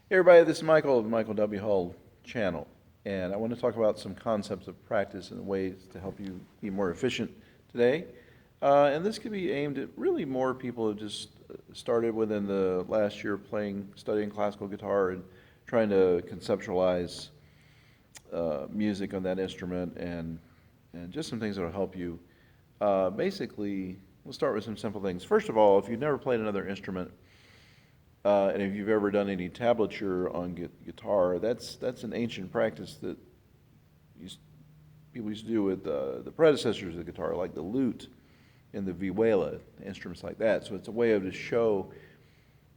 Hey everybody, this is Michael of the Michael W. Hull channel, and I want to talk about some concepts of practice and ways to help you be more efficient today. And this could be aimed at really more people who just started within the last year studying classical guitar and trying to conceptualize music on that instrument and just some things that will help you. Basically, we'll start with some simple things. First of all, if you've never played another instrument, and if you've ever done any tablature on guitar, that's an ancient practice that people used to do with the predecessors of the guitar, like the lute and the vihuela, instruments like that. So it's a way of to show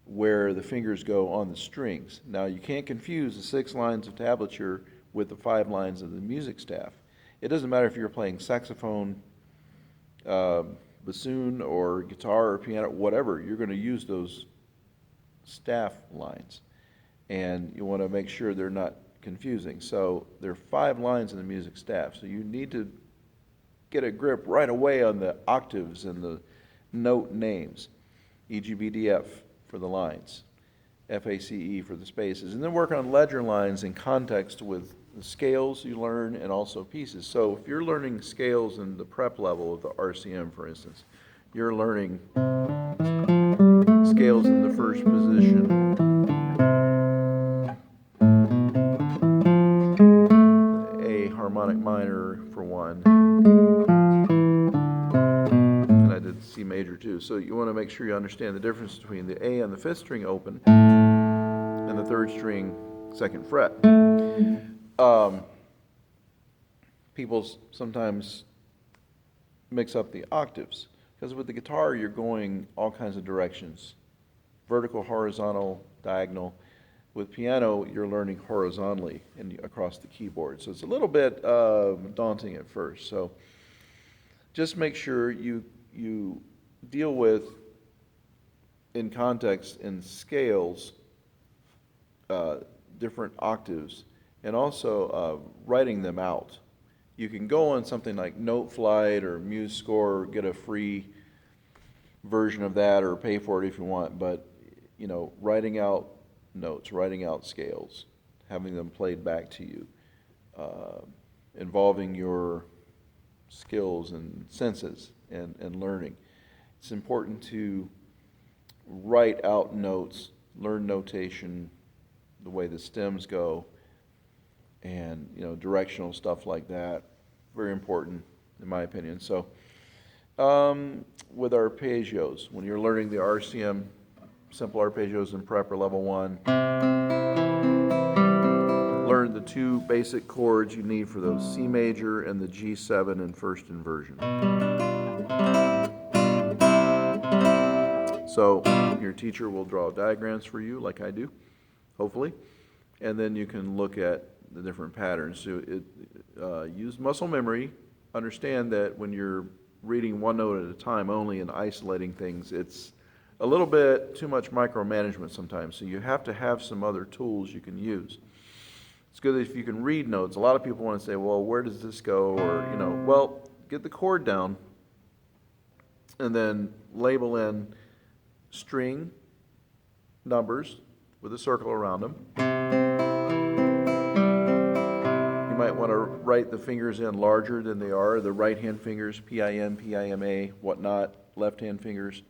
where the fingers go on the strings. Now, you can't confuse the 6 lines of tablature with the 5 lines of the music staff. It doesn't matter if you're playing saxophone, bassoon, or guitar or piano, whatever, you're going to use those staff lines, and you want to make sure they're not confusing. So there are 5 lines in the music staff, so you need to get a grip right away on the octaves and the note names. E, G, B, D, F for the lines, F, A, C, E for the spaces, and then work on ledger lines in context with the scales you learn and also pieces. So if you're learning scales in the prep level of the RCM, for instance, you're learning scales in the first position, A harmonic minor for one, and I did C major too. So you want to make sure you understand the difference between the A on the 5th string open and the 3rd string 2nd fret. People sometimes mix up the octaves, because with the guitar you're going all kinds of directions. Vertical, horizontal, diagonal. With piano, you're learning horizontally across the keyboard. So it's a little bit daunting at first. So just make sure you deal with, in context, in scales, different octaves, and also writing them out. You can go on something like Noteflight or MuseScore, get a free version of that, or pay for it if you want, but writing out notes, writing out scales, having them played back to you, involving your skills and senses and learning. It's important to write out notes, learn notation, the way the stems go, and directional stuff like that. Very important, in my opinion. So with arpeggios, when you're learning the RCM simple arpeggios in prep or level 1, learn the 2 basic chords you need for those, C major and the G7 in first inversion. So your teacher will draw diagrams for you, like I do, hopefully, and then you can look at the different patterns. So use muscle memory. Understand that when you're reading one note at a time only and isolating things, it's a little bit too much micromanagement sometimes. So you have to have some other tools you can use. It's good if you can read notes. A lot of people want to say, well, where does this go? Or, well, get the chord down and then label in string numbers with a circle around them. You might want to write the fingers in larger than they are, the right-hand fingers, PIM, PIMA, whatnot, left-hand fingers.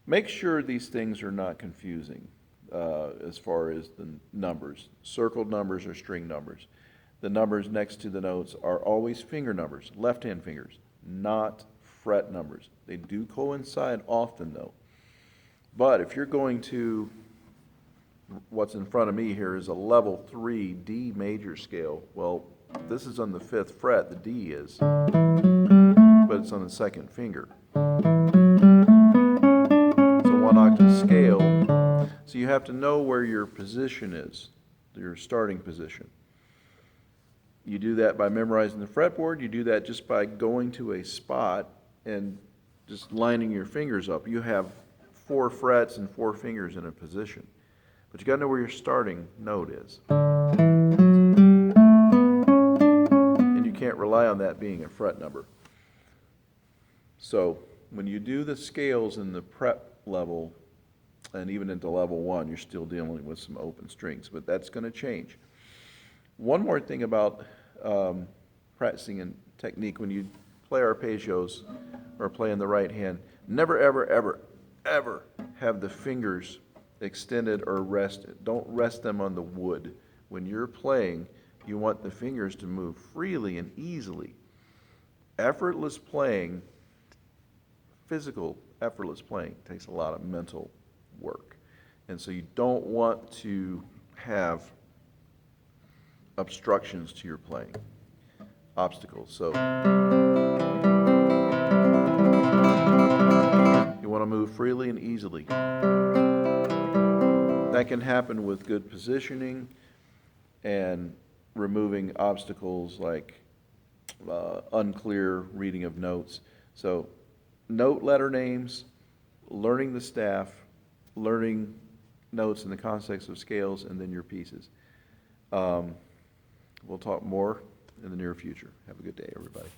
Make sure these things are not confusing as far as the numbers. Circled numbers are string numbers. The numbers next to the notes are always finger numbers, left-hand fingers, not fret numbers. They do coincide often, though. But if you're going to, what's in front of me here is a level 3 D major scale. Well, this is on the 5th fret, the D is, but it's on the 2nd finger. It's a 1-octave scale, so you have to know where your position is, your starting position. You do that by memorizing the fretboard. You do that just by going to a spot and just lining your fingers up. You have 4 frets and 4 fingers in a position. But you got to know where your starting note is. And you can't rely on that being a fret number. So when you do the scales in the prep level, And even into level 1, you're still dealing with some open strings, but that's going to change. One more thing about practicing in technique, when you play arpeggios or play in the right hand, never, ever, ever, ever have the fingers extended or rested. Don't rest them on the wood. When you're playing, you want the fingers to move freely and easily. Effortless playing, physical effortless playing, takes a lot of mental work. And so you don't want to have obstructions to your playing, obstacles. So you want to move freely and easily. That can happen with good positioning and removing obstacles like unclear reading of notes. So note letter names, learning the staff, learning notes in the context of scales, and then your pieces. We'll talk more in the near future. Have a good day, everybody.